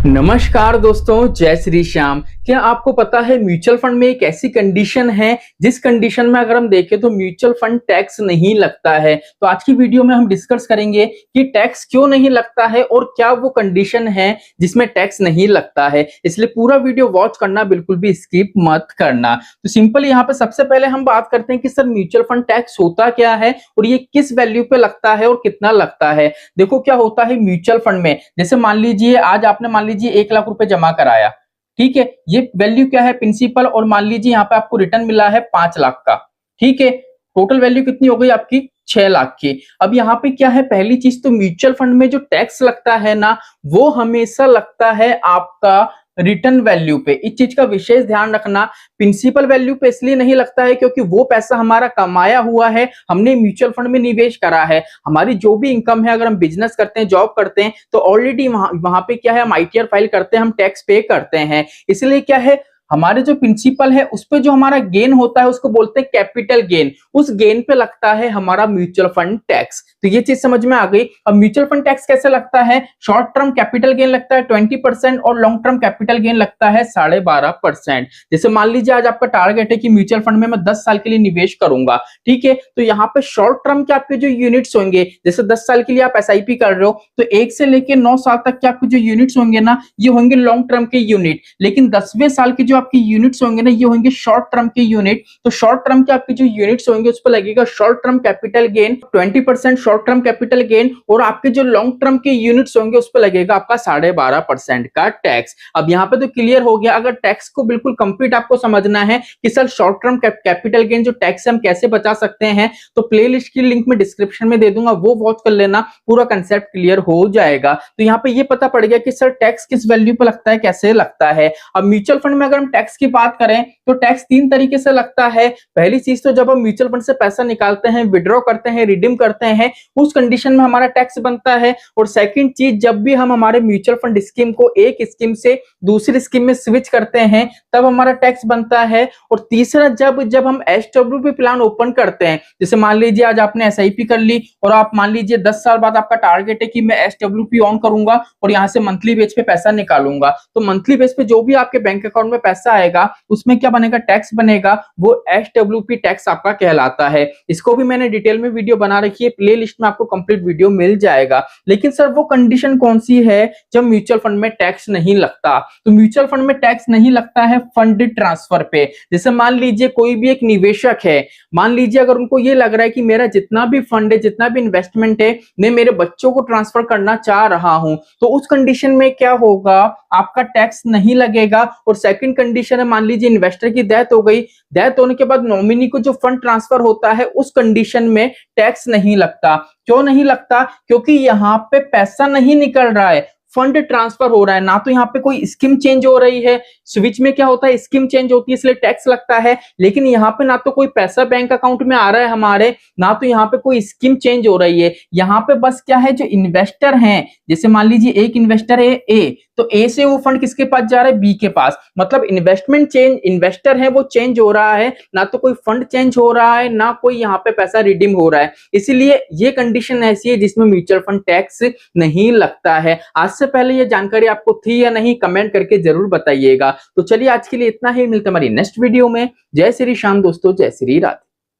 नमस्कार दोस्तों, जय श्री श्याम। क्या आपको पता है म्यूचुअल फंड में एक ऐसी कंडीशन है जिस कंडीशन में अगर हम देखें तो म्यूचुअल फंड टैक्स नहीं लगता है। तो आज की वीडियो में हम डिस्कस करेंगे कि टैक्स क्यों नहीं लगता है और क्या वो कंडीशन है जिसमें टैक्स नहीं लगता है। इसलिए पूरा वीडियो वॉच करना, बिल्कुल भी स्किप मत करना। तो सिंपल यहाँ पे सबसे पहले हम बात करते हैं कि सर म्यूचुअल फंड टैक्स होता क्या है और ये किस वैल्यू पे लगता है और कितना लगता है। देखो क्या होता है म्यूचुअल फंड में, जैसे मान लीजिए आज आपने मान लीजिए 1 लाख रुपए जमा कराया, ठीक है। ये वैल्यू क्या है, प्रिंसिपल, और मान लीजिए यहाँ पे आपको रिटर्न मिला है 5 लाख का, ठीक है। टोटल वैल्यू कितनी हो गई आपकी, 6 लाख की। अब यहाँ पे क्या है, पहली चीज तो म्यूचुअल फंड में जो टैक्स लगता है ना, वो हमेशा लगता है आपका रिटर्न वैल्यू पे। इस चीज का विशेष ध्यान रखना। प्रिंसिपल वैल्यू पे इसलिए नहीं लगता है क्योंकि वो पैसा हमारा कमाया हुआ है, हमने म्यूचुअल फंड में निवेश करा है। हमारी जो भी इनकम है, अगर हम बिजनेस करते हैं, जॉब करते हैं, तो ऑलरेडी वहां पे क्या है, हम आईटीआर फाइल करते हैं, हम टैक्स पे करते हैं। इसलिए क्या है, हमारे जो प्रिंसिपल है उस पे जो हमारा गेन होता है उसको बोलते हैं कैपिटल गेन। उस गेन पे लगता है हमारा म्यूचुअल फंड टैक्स। तो ये चीज समझ में आ गई। अब म्यूचुअल फंड टैक्स कैसे लगता है, शॉर्ट टर्म कैपिटल गेन लगता है 20% और लॉन्ग टर्म कैपिटल गेन लगता है 12.5%। जैसे मान लीजिए आज आपका टारगेट है कि म्यूचुअल फंड में मैं 10 साल के लिए निवेश करूंगा, ठीक है। तो यहाँ पे शॉर्ट टर्म के आपके जो यूनिट्स होंगे, जैसे 10 साल के लिए आप एसआईपी कर रहे हो, तो 1 से लेकर 9 साल तक के आपके जो यूनिट्स होंगे ना, ये होंगे लॉन्ग टर्म के यूनिट। लेकिन 10वें साल के जो आपके यूनिट्स होंगे ना, ये होंगे शॉर्ट टर्म के यूनिट। तो शॉर्ट टर्म के आपके जो यूनिट्स होंगे उस पर लगेगा short term capital gain 20% short term capital gain, और आपके जो लॉन्ग टर्म के यूनिट्स होंगे उस पर लगेगा आपका 12.5% का टैक्स। अब यहाँ पे तो क्लियर हो गया। अगर टैक्स को बिल्कुल कंप्लीट आपको समझना है कि sir short term capital gain जो टैक्स हम कैसे बचा सकते हैं, तो प्लेलिस्ट की लिंक में डिस्क्रिप्शन में दे दूंगा, वो वॉच कर लेना, पूरा कंसेप्ट क्लियर हो जाएगा। तो यहाँ पे ये पता पड़ गया कि सर टैक्स किस वैल्यू पे लगता है, कैसे लगता है। अब म्यूचुअल फंड में अगर हम टैक्स की बात करें तो टैक्स 3 तरीके से लगता है। पहली चीज तो जब हम म्यूचुअल फंड से पैसा निकालते हैं, विड्रॉ करते हैं, रिडीम करते हैं, उस कंडीशन में हमारा टैक्स बनता है। और सेकंड चीज, जब भी हम हमारे म्यूचुअल फंड स्कीम को एक स्कीम से दूसरी स्कीम में स्विच करते हैं, तब हमारा टैक्स बनता है। और तीसरा, जब हम एसडब्ल्यूपी प्लान ओपन करते हैं, जैसे मान लीजिए आज आपने एसआईपी कर ली और आप मान लीजिए 10 साल बाद आपका टारगेट है कि मैं एसडब्ल्यूपी ऑन करूंगा और यहां से मंथली बेस पे पैसा निकालूंगा, तो मंथली बेस पे जो भी आपके बैंक अकाउंट में पैसा आएगा उसमें क्या बनेगा, टैक्स बनेगा, वो एसडब्ल्यूपी टैक्स आपका कहलाता है। इसको भी मैंने डिटेल में वीडियो बना रखी है, प्लेलिस्ट में आपको कंप्लीट वीडियो मिल जाएगा। लेकिन सर वो कंडीशन कौन सी है जब म्यूचुअल फंड में टैक्स नहीं लगता? तो म्यूचुअल फंड में टैक्स नहीं लगता है फंड ट्रांसफर पे। जैसे मान लीजिए कोई भी एक निवेशक है, मान लीजिए अगर उनको ये लग रहा है कि मेरा जितना भी फंड है, जितना भी इन्वेस्टमेंट है, मैं मेरे बच्चों को ट्रांसफर करना चाह रहा हूं, तो उस कंडीशन में क्या होगा, आपका टैक्स नहीं लगेगा। और सेकंड कंडीशन है, मान लीजिए इन्वेस्टर की डेथ हो गई, डेथ होने के बाद नॉमिनी को जो फंड ट्रांसफर होता है, उस कंडीशन में टैक्स नहीं लगता। क्यों नहीं लगता? क्योंकि यहाँ पे पैसा नहीं निकल रहा है, फंड ट्रांसफर हो रहा है। ना तो यहाँ पे कोई स्कीम चेंज हो रही है, स्विच में क्या होता है, स्कीम चेंज होती है इसलिए टैक्स लगता है। लेकिन यहाँ पे ना तो कोई पैसा बैंक अकाउंट में आ रहा है हमारे, ना तो यहाँ पे कोई स्कीम चेंज हो रही है। यहाँ पे बस क्या है, जो इन्वेस्टर हैं, जैसे मान लीजिए एक इन्वेस्टर है ए, तो ए से वो फंड किसके पास जा रहा है, बी के पास। मतलब इन्वेस्टमेंट चेंज, इन्वेस्टर है वो चेंज हो रहा है, ना तो कोई फंड चेंज हो रहा है, ना कोई यहाँ पे पैसा रिडीम हो रहा है। इसीलिए ये कंडीशन ऐसी है जिसमें म्यूचुअल फंड टैक्स नहीं लगता है। आज से पहले ये जानकारी आपको थी या नहीं, कमेंट करके जरूर बताइएगा। तो चलिए आज के लिए इतना ही, मिलते हमारी नेक्स्ट वीडियो में। जय श्री श्याम दोस्तों, जय श्री राधे।